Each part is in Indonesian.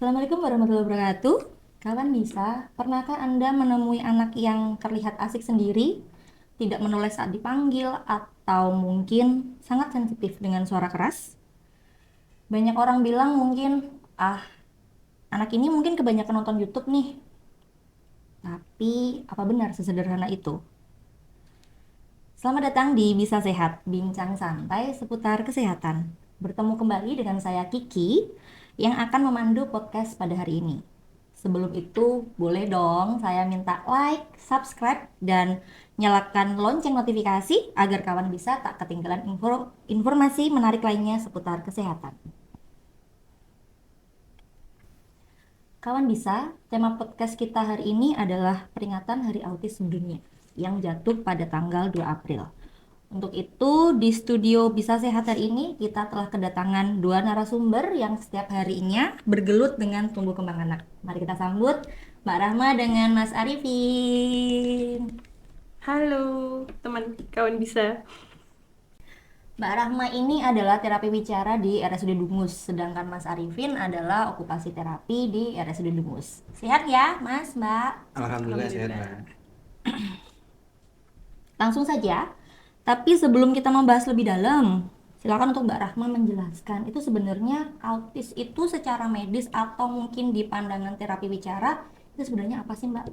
Assalamualaikum warahmatullahi wabarakatuh. Kawan bisa, pernahkah Anda menemui anak yang terlihat asik sendiri, tidak menoleh saat dipanggil, atau mungkin sangat sensitif dengan suara keras? Banyak orang bilang mungkin, anak ini mungkin kebanyakan nonton YouTube nih. Tapi, apa benar sesederhana itu? Selamat datang di Bisa Sehat, bincang santai seputar kesehatan. Bertemu kembali dengan saya Kiki yang akan memandu podcast pada hari ini. Sebelum itu, boleh dong saya minta like, subscribe, dan nyalakan lonceng notifikasi agar kawan bisa tak ketinggalan informasi menarik lainnya seputar kesehatan. Kawan bisa, tema podcast kita hari ini adalah peringatan Hari Autisme Dunia yang jatuh pada tanggal 2 April. Untuk itu, di studio Bisa Sehat hari ini kita telah kedatangan dua narasumber yang setiap harinya bergelut dengan tumbuh kembang anak. Mari kita sambut Mbak Rahma dengan Mas Arifin. Halo, teman kawan bisa. Mbak Rahma ini adalah terapi bicara di RSUD Dungus, sedangkan Mas Arifin adalah okupasi terapi di RSUD Dungus. Sehat ya, Mas, Mbak? Alhamdulillah sehat, Alhamdulillah. Mbak. Langsung saja. Tapi sebelum kita membahas lebih dalam, silakan untuk Mbak Rahma menjelaskan itu sebenarnya autis itu secara medis atau mungkin di pandangan terapi bicara itu sebenarnya apa sih, Mbak?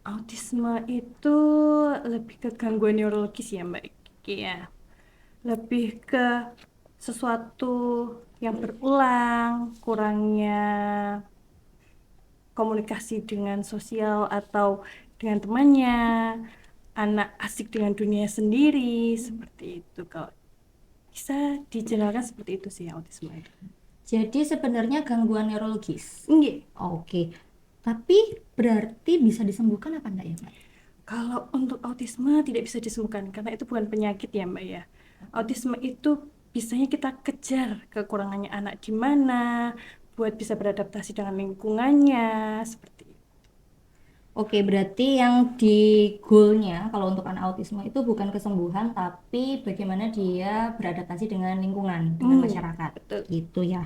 Autisme itu lebih ke gangguan neurologis ya, Mbak Kiki ya. Lebih ke sesuatu yang berulang, kurangnya komunikasi dengan sosial atau dengan temannya, anak asik dengan dunia sendiri, seperti itu. Kalau bisa dijelaskan seperti itu sih autisme itu. Jadi sebenarnya gangguan neurologis. Nggih. Oke. Tapi berarti bisa disembuhkan apa enggak ya, Mbak? Kalau untuk autisme tidak bisa disembuhkan karena itu bukan penyakit ya Mbak ya. Autisme itu bisanya kita kejar kekurangannya anak di mana buat bisa beradaptasi dengan lingkungannya seperti itu. Oke, berarti yang di goalnya kalau untuk anak autisme itu bukan kesembuhan, tapi bagaimana dia beradaptasi dengan lingkungan, dengan masyarakat, Betul. gitu ya.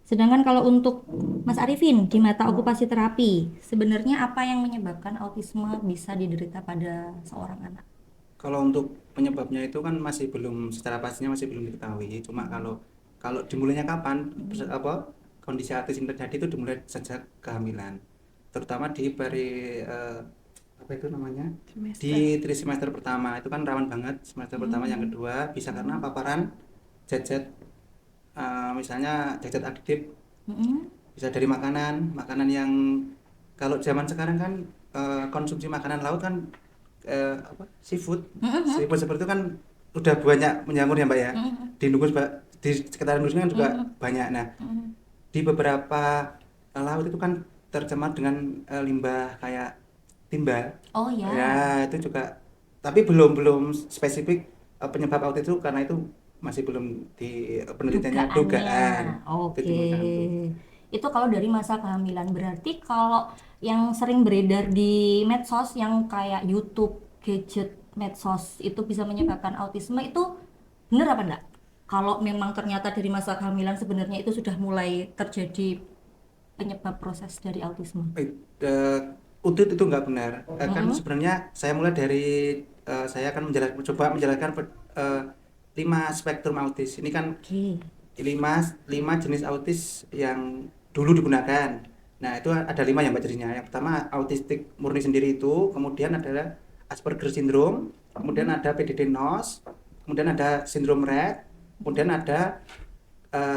Sedangkan kalau untuk Mas Arifin di mata okupasi terapi, sebenarnya apa yang menyebabkan autisme bisa diderita pada seorang anak? Kalau untuk penyebabnya itu kan masih belum secara pastinya masih belum diketahui. Cuma kalau kalau dimulainya kapan kondisi autis yang terjadi itu dimulai sejak kehamilan. Terutama di apa itu namanya? Semester. Di trimester pertama itu kan rawan banget semester pertama, yang kedua bisa karena paparan zat-zat misalnya zat-zat adiktif, bisa dari makanan yang kalau zaman sekarang kan konsumsi makanan laut kan seafood seperti itu kan udah banyak menjamur ya Mbak ya. Di Indonesian Mbak, di sekitar Indonesia kan juga banyak. Nah, di beberapa laut itu kan tercemar dengan limbah kayak timbal. Oh ya. Ya, itu juga, tapi belum belum spesifik penyebab autis itu, karena itu masih belum di penelitiannya, dugaan. Oke. Itu dimulai itu. Itu kalau dari masa kehamilan. Berarti kalau yang sering beredar di medsos yang kayak YouTube, gadget, medsos itu bisa menyebabkan autisme itu benar apa enggak? Kalau memang ternyata dari masa kehamilan sebenarnya itu sudah mulai terjadi penyebab proses dari autisme. Utut itu nggak benar. Kan sebenarnya saya mulai dari saya akan coba menjelaskan 5 spektrum autis. Ini kan Oke. 5 jenis autis yang dulu digunakan. Nah, itu ada 5 yang Mbak jadinya. Yang pertama autistik murni sendiri itu, kemudian adalah Asperger syndrome, kemudian ada PDD-NOS, kemudian ada sindrom Rett, kemudian ada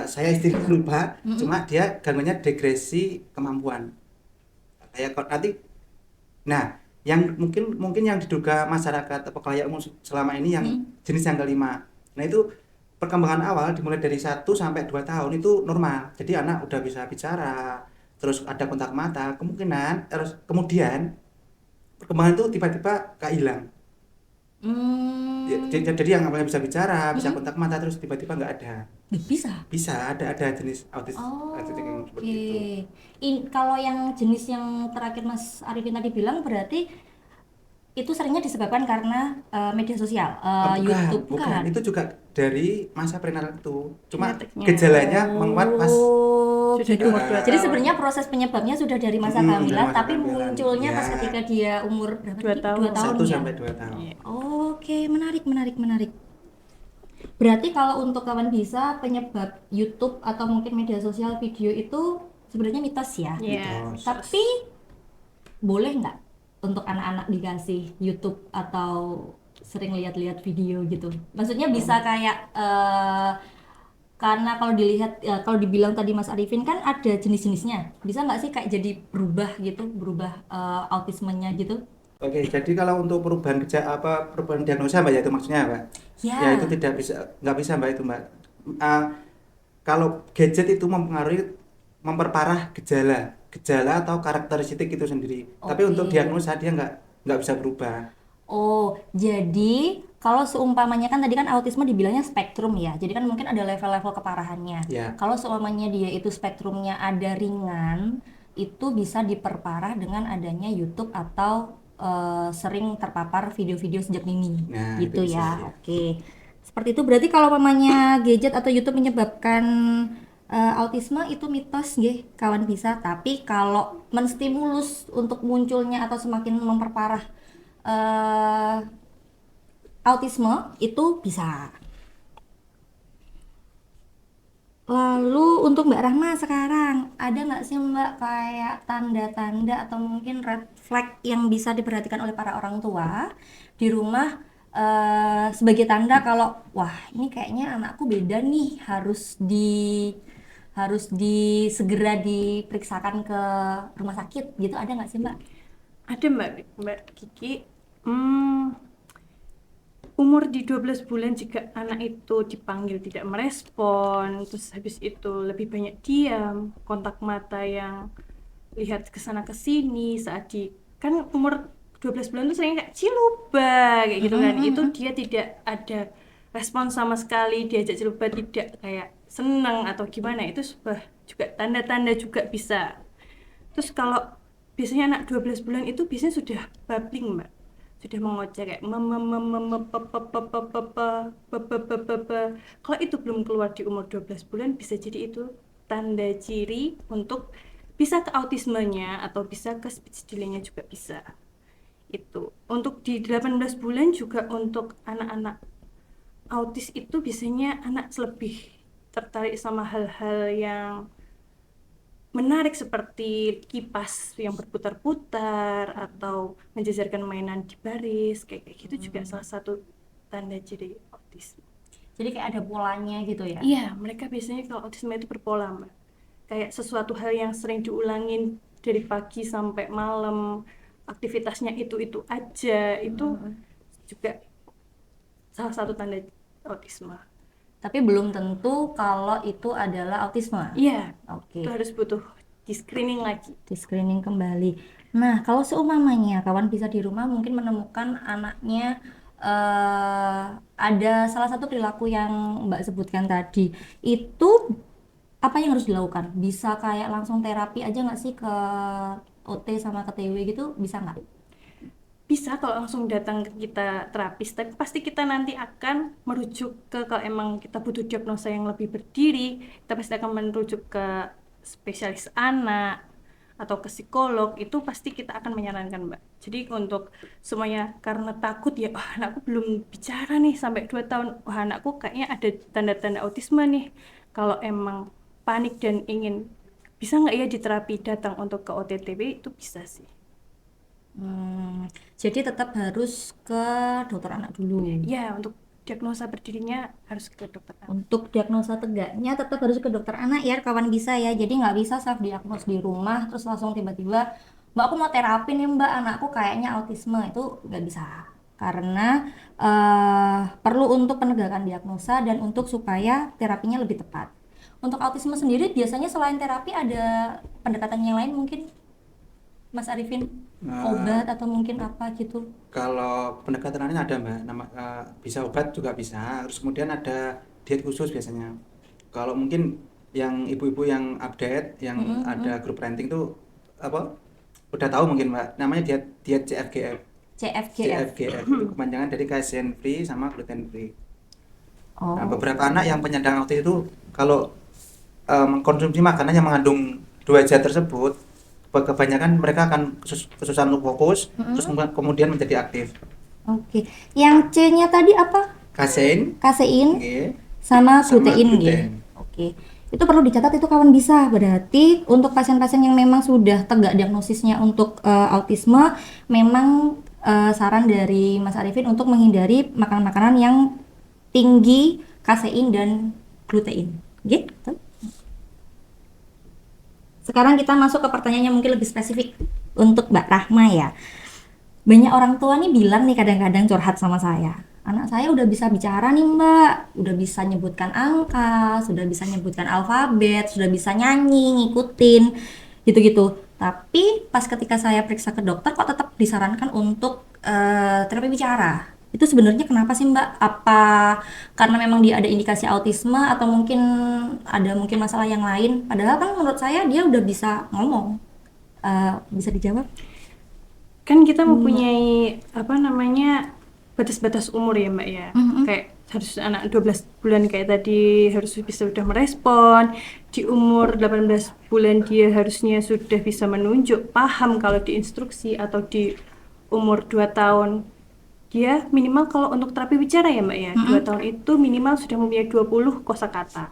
saya istilahnya lupa, cuma dia gangguannya degresi kemampuan. Kayak nanti, nah, yang mungkin yang diduga masyarakat atau khalayak umum selama ini yang jenis yang kelima. Nah, itu perkembangan awal dimulai dari 1 sampai 2 tahun itu normal. Jadi anak udah bisa bicara, terus ada kontak mata, kemungkinan terus kemudian perkembangan itu tiba-tiba kehilang. Jadi yang awalnya bisa bicara, bisa kontak mata, terus tiba-tiba nggak ada. Bisa. Bisa ada jenis autis yang seperti itu. Kalau yang jenis yang terakhir Mas Arifin tadi bilang berarti itu seringnya disebabkan karena media sosial, YouTube Bukan. Itu juga dari masa prenatal itu. Cuma Genetiknya. gejalanya menguat pas Oh, sudah di gitu. umur 2 Jadi tahun. sebenarnya proses penyebabnya sudah dari masa dari kehamilan, masa tapi kehamilan. munculnya Ya. pas ketika dia umur berapa 2 tadi? tahun. 2 tahun 1 ya. sampai 2 tahun. Iya. Oke, menarik, menarik, menarik. Berarti kalau untuk kawan bisa penyebab YouTube atau mungkin media sosial video itu sebenarnya mitos ya. Iya. Mitos. Tapi boleh nggak untuk anak-anak dikasih YouTube atau sering lihat-lihat video gitu? Maksudnya bisa kayak karena kalau dilihat kalau dibilang tadi Mas Arifin kan ada jenis-jenisnya. Bisa nggak sih kayak jadi berubah gitu, berubah autismenya gitu? Oke, jadi kalau untuk perubahan diagnosa Mbak ya itu maksudnya Mbak. Ya itu Ya. tidak bisa, nggak bisa Mbak itu Mbak. Uh, Kalau gadget itu memperparah gejala atau karakteristik itu sendiri. Tapi untuk Oke. diagnosa dia nggak bisa berubah. Oh, jadi kalau seumpamanya kan tadi kan autisme dibilangnya spektrum ya. Jadi kan mungkin ada level-level keparahannya. Ya, Kalau seumpamanya dia itu spektrumnya ada ringan, itu bisa diperparah dengan adanya YouTube atau sering terpapar video-video sejak dini. nah itu Gitu bisa ya. ya. Oke. Seperti itu berarti kalau umpamanya gadget atau YouTube menyebabkan autisme itu mitos nggih, kawan bisa. Tapi kalau menstimulus untuk munculnya atau semakin memperparah eh, autisme itu bisa. Lalu untuk Mbak Rahma sekarang ada nggak sih Mbak kayak tanda-tanda atau mungkin red flag yang bisa diperhatikan oleh para orang tua di rumah sebagai tanda kalau wah ini kayaknya anakku beda nih harus segera diperiksakan ke rumah sakit gitu, ada nggak sih Mbak? Ada Mbak Kiki. Umur di 12 bulan jika anak itu dipanggil tidak merespon, terus habis itu lebih banyak diam, kontak mata yang lihat ke sana ke sini saat kan umur 12 bulan itu sering kayak ciluba kayak gitu kan. Itu dia tidak ada respon sama sekali, diajak ciluba tidak kayak senang atau gimana, itu sebuah juga tanda-tanda juga bisa. Terus kalau biasanya anak 12 bulan itu biasanya sudah babbling Mbak, sudah mengoceh kayak kalau itu belum keluar di umur 12 bulan bisa jadi itu tanda ciri untuk bisa ke autismenya atau bisa ke speech delay-nya juga bisa. Itu untuk di 18 bulan juga untuk anak-anak autis itu biasanya anak lebih tertarik sama hal-hal yang menarik seperti kipas yang berputar-putar atau menjejarkan mainan di baris kayak gitu juga salah satu tanda ciri autisme. Jadi kayak ada polanya gitu ya? Iya, mereka biasanya kalau autisme itu berpola Mbak. Kayak sesuatu hal yang sering diulangin dari pagi sampai malam, aktivitasnya itu aja, itu juga salah satu tanda autisme. Tapi belum tentu kalau itu adalah autisme. Iya, Oke, itu harus butuh di screening lagi. di screening kembali. Nah, kalau seumpamanya kawan bisa di rumah mungkin menemukan anaknya ada salah satu perilaku yang Mbak sebutkan tadi, itu apa yang harus dilakukan? Bisa kayak langsung terapi aja nggak sih ke OT sama ke TW gitu, bisa nggak? Bisa kalau langsung datang ke kita terapis, tapi pasti kita nanti akan merujuk ke kalau emang kita butuh diagnosa yang lebih berdiri, kita pasti akan merujuk ke spesialis anak atau ke psikolog, itu pasti kita akan menyarankan Mbak. Jadi untuk semuanya karena takut ya, wah anakku belum bicara nih sampai 2 tahun, wah anakku kayaknya ada tanda-tanda autisme nih. Kalau emang panik dan ingin bisa nggak ya diterapi, datang untuk ke OTTB itu bisa sih. Jadi tetap harus ke dokter anak dulu. Ya, untuk diagnosa berdirinya harus ke dokter anak. Untuk diagnosa tegaknya tetap harus ke dokter anak ya kawan bisa ya. Jadi nggak bisa self diagnose di rumah terus langsung tiba-tiba Mbak aku mau terapi nih Mbak, anakku kayaknya autisme, itu nggak bisa. Karena perlu untuk penegakan diagnosa dan untuk supaya terapinya lebih tepat. Untuk autisme sendiri biasanya selain terapi ada pendekatan yang lain mungkin Mas Arifin, obat atau mungkin apa gitu. Kalau pendekatan lain ada Mbak, bisa obat juga bisa. Terus kemudian ada diet khusus biasanya. Kalau mungkin yang ibu-ibu yang update, yang ada grup parenting tuh apa? Udah tahu mungkin Mbak, namanya diet CFGF. CFGF. CFGF itu kepanjangan dari casein free sama gluten free. Oh. Nah, beberapa anak yang penyandang autis itu kalau mengkonsumsi makanan yang mengandung dua zat tersebut, kebanyakan mereka akan kesusahan untuk fokus, terus kemudian menjadi aktif. Oke. Yang C-nya tadi apa? Kasein, Kasein nggih, sama sama glutein nggih. gluten. Oke. Itu perlu dicatat itu kawan bisa. Berarti untuk pasien-pasien yang memang sudah tegak diagnosisnya untuk autisme, memang saran dari Mas Arifin untuk menghindari makanan-makanan yang tinggi kasein dan glutein. Gitu. Sekarang kita masuk ke pertanyaan yang mungkin lebih spesifik untuk Mbak Rahma ya. Banyak orang tua nih bilang nih kadang-kadang curhat sama saya. Anak saya udah bisa bicara nih Mbak, udah bisa nyebutkan angka, sudah bisa nyebutkan alfabet, sudah bisa nyanyi, ngikutin, gitu-gitu. Tapi pas ketika saya periksa ke dokter kok tetap disarankan untuk terapi bicara. Itu sebenarnya kenapa sih Mbak? Apa karena memang dia ada indikasi autisme atau mungkin ada mungkin masalah yang lain? Padahal kan menurut saya dia udah bisa ngomong. Bisa dijawab? Kan kita mempunyai batas-batas umur ya Mbak ya. Kayak harus anak 12 bulan kayak tadi harus bisa sudah merespon. Di umur 18 bulan dia harusnya sudah bisa menunjuk, paham kalau diinstruksi, atau di umur 2 tahun dia minimal kalau untuk terapi bicara ya Mbak ya. 2 tahun itu minimal sudah mempunyai 20 kosakata.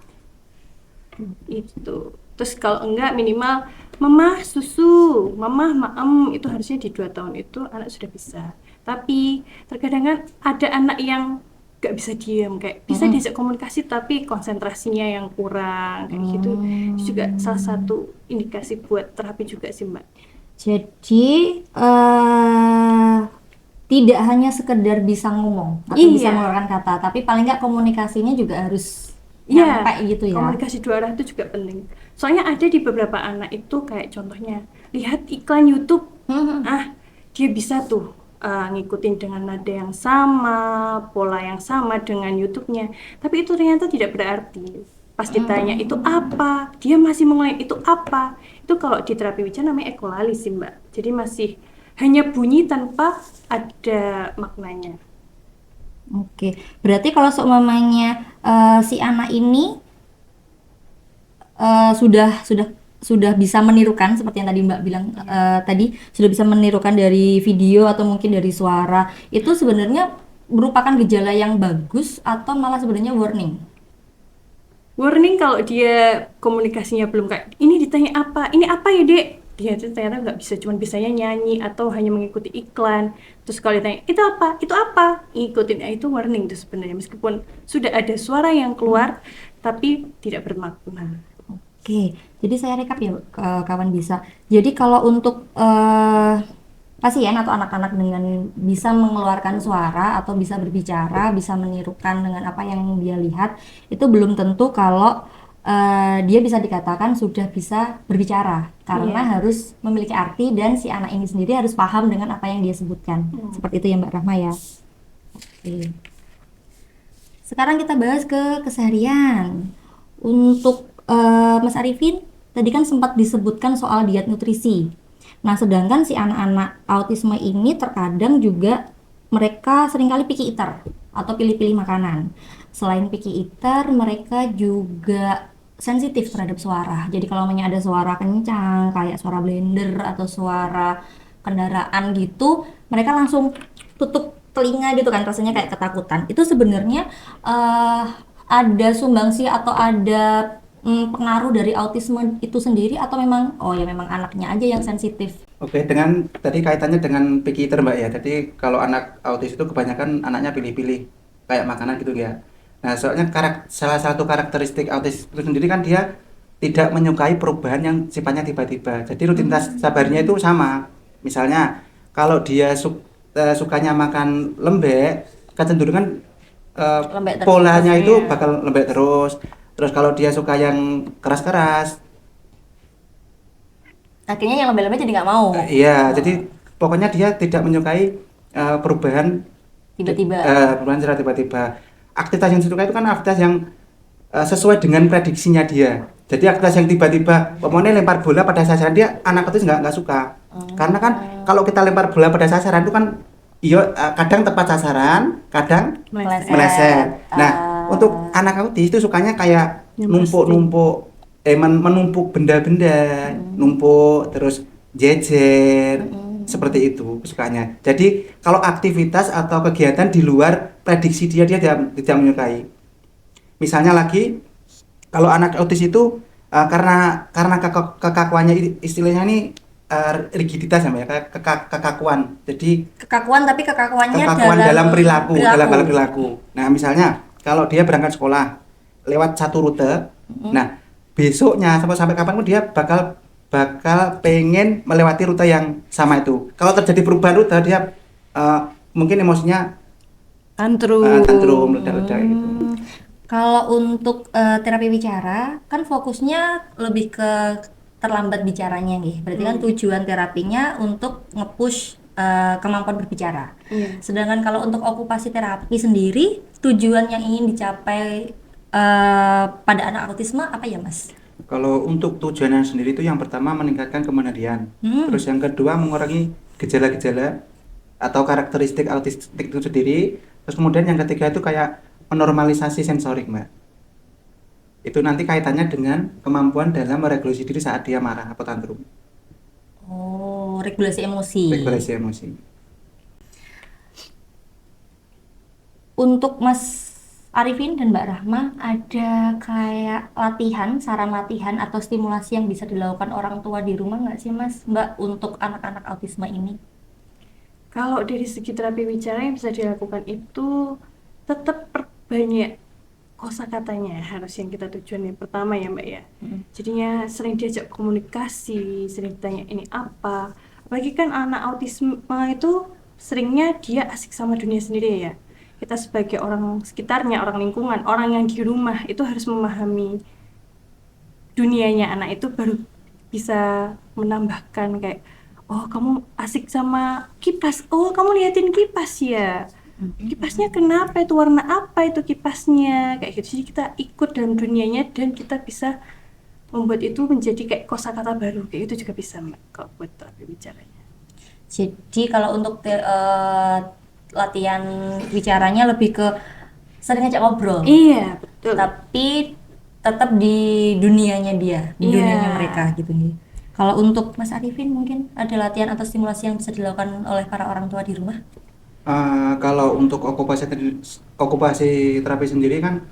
Itu. Terus kalau enggak minimal mamah susu, mamah maem, itu harusnya di 2 tahun itu anak sudah bisa. Tapi terkadang kan ada anak yang nggak bisa diam, kayak bisa diajak komunikasi tapi konsentrasinya yang kurang kayak gitu. Itu juga salah satu indikasi buat terapi juga sih Mbak. Jadi tidak hanya sekedar bisa ngomong atau bisa Iya. mengeluarkan kata, tapi paling nggak komunikasinya juga harus Iya, nyampe gitu ya. komunikasi dua arah itu juga penting. Soalnya ada di beberapa anak itu kayak contohnya lihat iklan YouTube, dia bisa tuh ngikutin dengan nada yang sama, pola yang sama dengan YouTube-nya. Tapi itu ternyata tidak berarti. Pas ditanya itu apa, dia masih mengulangi itu apa. Itu kalau di terapi bicara namanya ekolalia sih Mbak. Jadi masih hanya bunyi tanpa ada maknanya. Oke, berarti kalau seumpamanya si anak ini sudah bisa menirukan seperti yang tadi Mbak bilang tadi sudah bisa menirukan dari video atau mungkin dari suara, itu sebenarnya merupakan gejala yang bagus atau malah sebenarnya warning? Warning kalau dia komunikasinya belum kayak ini ditanya apa, ini apa ya dek, dia tuh ternyata nggak bisa, cuman bisanya nyanyi atau hanya mengikuti iklan. Terus kalau ditanya itu apa, ikutin, itu warning tuh sebenarnya, meskipun sudah ada suara yang keluar tapi tidak bermakna. Oke, jadi saya rekap ya kawan bisa. Jadi kalau untuk pasien atau anak-anak dengan bisa mengeluarkan suara atau bisa berbicara, bisa menirukan dengan apa yang dia lihat, itu belum tentu kalau dia bisa dikatakan sudah bisa berbicara, karena harus memiliki arti dan si anak ini sendiri harus paham dengan apa yang dia sebutkan. Seperti itu ya Mbak Rahma ya. Oke. Sekarang kita bahas ke keseharian. Untuk Mas Arifin, tadi kan sempat disebutkan soal diet nutrisi. Nah, sedangkan si anak-anak autisme ini terkadang juga mereka seringkali picky eater atau pilih-pilih makanan. Selain picky eater, mereka juga sensitif terhadap suara. Jadi kalau ada suara kencang, kayak suara blender atau suara kendaraan gitu, mereka langsung tutup telinga gitu kan, rasanya kayak ketakutan. Itu sebenarnya ada sumbangsi atau ada pengaruh dari autisme itu sendiri atau memang memang anaknya aja yang sensitif? Oke, dengan tadi kaitannya dengan picky eater Mbak ya. Jadi kalau anak autis itu kebanyakan anaknya pilih-pilih kayak makanan gitu ya. Nah, soalnya salah satu karakteristik autis itu sendiri kan dia tidak menyukai perubahan yang sifatnya tiba-tiba. Jadi rutinitas sabarnya itu sama. Misalnya kalau dia sukanya makan lembek, kecenderungan Lembek terus. polanya itu Iya. bakal lembek terus. Terus kalau dia suka yang keras-keras, Akhirnya yang lembek-lembek jadi nggak mau. iya, jadi pokoknya dia tidak menyukai perubahan Tiba-tiba. perubahan secara tiba-tiba. Aktivitas yang disukai itu kan aktivitas yang sesuai dengan prediksinya dia. Jadi aktivitas yang tiba-tiba, pokoknya lempar bola pada sasaran, dia anak itu nggak suka. Karena kan kalau kita lempar bola pada sasaran itu kan kadang tepat sasaran, kadang meleset. Nah, untuk anak autis itu sukanya kayak Yang numpuk-numpuk menumpuk benda-benda, numpuk terus jejer, seperti itu kesukaannya. Jadi kalau aktivitas atau kegiatan di luar prediksi dia tidak menyukai. Misalnya lagi kalau anak autis itu karena kekakuannya istilahnya ini rigiditas namanya kekakuan. Jadi Kekakuan, tapi kekakuannya kekakuan dalam perilaku, dalam hal perilaku. perilaku. Nah, misalnya kalau dia berangkat sekolah lewat satu rute, nah besoknya sampai kapan pun dia bakal pengen melewati rute yang sama itu. Kalau terjadi perubahan rute dia mungkin emosinya tantrum meledak-ledak gitu. Kalau untuk terapi bicara kan fokusnya lebih ke terlambat bicaranya nih. Berarti kan tujuan terapinya untuk nge-push kemampuan berbicara. Iya. Sedangkan kalau untuk okupasi terapi sendiri, tujuan yang ingin dicapai pada anak autisme apa ya, Mas? Kalau untuk tujuannya sendiri itu yang pertama meningkatkan kemandirian. Terus yang kedua mengurangi gejala-gejala atau karakteristik autistik itu sendiri. Terus kemudian yang ketiga itu kayak menormalisasi sensorik, Mbak. Itu nanti kaitannya dengan kemampuan dalam meregulasi diri saat dia marah atau tantrum. Oh, regulasi emosi. Regulasi emosi. Untuk Mas Arifin dan Mbak Rahma, ada kayak saran latihan atau stimulasi yang bisa dilakukan orang tua di rumah nggak sih Mas, Mbak, untuk anak-anak autisme ini? Kalau dari segi terapi bicara yang bisa dilakukan itu tetap perbanyak kosakatanya harus yang kita tujuan yang pertama ya Mbak ya. Jadinya sering diajak komunikasi, sering ditanya ini apa. Apalagi kan anak autisme itu seringnya dia asik sama dunia sendiri ya. Kita sebagai orang sekitarnya, orang lingkungan, orang yang di rumah itu harus memahami dunianya anak itu baru bisa menambahkan kayak oh kamu asik sama kipas, oh kamu liatin kipas ya, kipasnya kenapa itu, warna apa itu kipasnya, kayak gitu. Jadi kita ikut dalam dunianya dan kita bisa membuat itu menjadi kayak kosakata baru, kayak itu juga bisa Mbak kalau buat terapi bicaranya. Jadi kalau untuk latihan bicaranya lebih ke sering ngajak ngobrol, Iya betul. tapi tetap di dunianya dia, di Iya. dunianya mereka gitu nih. Kalau untuk Mas Arifin mungkin ada latihan atau stimulasi yang bisa dilakukan oleh para orang tua di rumah? Kalau untuk okupasi terapi sendiri kan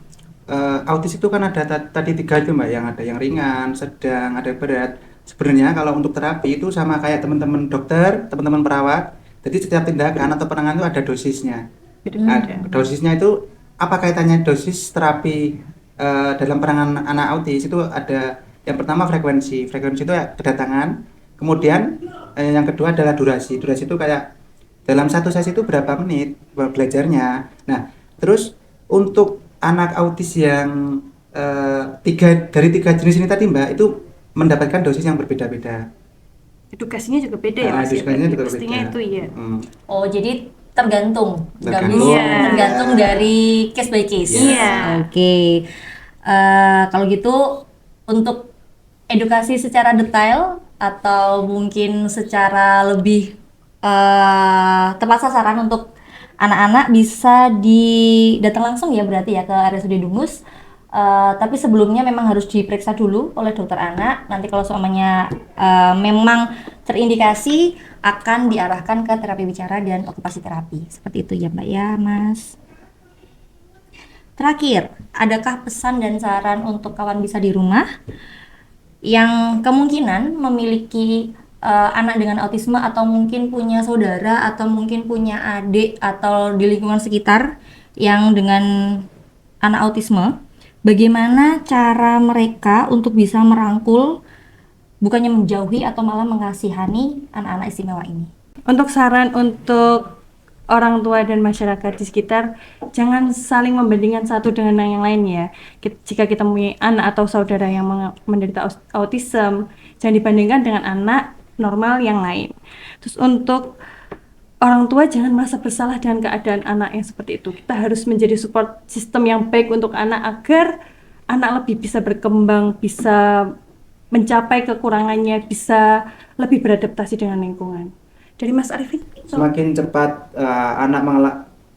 autis itu kan ada tadi 3 itu Mbak, yang ada yang ringan, sedang, ada berat. Sebenarnya kalau untuk terapi itu sama kayak teman-teman dokter, teman-teman perawat. Jadi setiap tindakan atau penanganan itu ada dosisnya. Nah, dosisnya itu apa kaitannya dosis terapi dalam penanganan anak autis itu ada yang pertama frekuensi. Frekuensi itu ya kedatangan. Kemudian yang kedua adalah durasi. Durasi itu kayak dalam satu sesi itu berapa menit belajarnya. Nah, terus untuk anak autis yang dari tiga jenis ini tadi Mbak itu mendapatkan dosis yang berbeda-beda. Edukasinya juga beda ya Mas ya, Edukasinya juga pastinya berbeda. itu ya. Oh, jadi tergantung, nggak Tergantung. bisa, Iya. tergantung dari case by case. Iya. Oke. Kalau gitu untuk edukasi secara detail atau mungkin secara lebih tepat sasaran untuk anak-anak bisa datang langsung ya berarti ya ke RSUD Dungus. Tapi sebelumnya memang harus diperiksa dulu oleh dokter anak. Nanti kalau semuanya memang terindikasi akan diarahkan ke terapi bicara dan okupasi terapi. Seperti itu ya Mbak ya, Mas. Terakhir, adakah pesan dan saran untuk kawan bisa di rumah yang kemungkinan memiliki anak dengan autisme atau mungkin punya saudara atau mungkin punya adik atau di lingkungan sekitar yang dengan anak autisme? Bagaimana cara mereka untuk bisa merangkul, bukannya menjauhi atau malah mengasihani anak-anak istimewa ini? Untuk saran untuk orang tua dan masyarakat di sekitar, jangan saling membandingkan satu dengan yang lain ya. Jika kita mempunyai anak atau saudara yang menderita autism, jangan dibandingkan dengan anak normal yang lain. Terus untuk orang tua jangan merasa bersalah dengan keadaan anak yang seperti itu. Kita harus menjadi support system yang baik untuk anak agar anak lebih bisa berkembang, bisa mencapai kekurangannya, bisa lebih beradaptasi dengan lingkungan. Dari Mas Arifin? Semakin cepat anak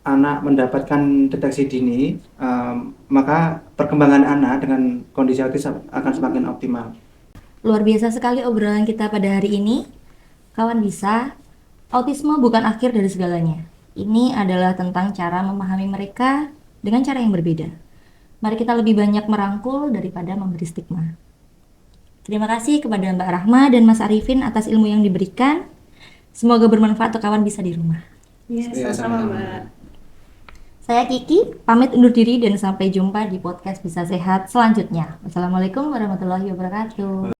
anak mendapatkan deteksi dini, maka perkembangan anak dengan kondisi autis akan semakin optimal. Luar biasa sekali obrolan kita pada hari ini. Kawan bisa, autisme bukan akhir dari segalanya. Ini adalah tentang cara memahami mereka dengan cara yang berbeda. Mari kita lebih banyak merangkul daripada memberi stigma. Terima kasih kepada Mbak Rahma dan Mas Arifin atas ilmu yang diberikan. Semoga bermanfaat untuk kawan bisa di rumah. Iya, Ya, sama-sama, sama-sama. Mbak. Saya Kiki, pamit undur diri dan sampai jumpa di podcast Bisa Sehat selanjutnya. Wassalamualaikum warahmatullahi wabarakatuh.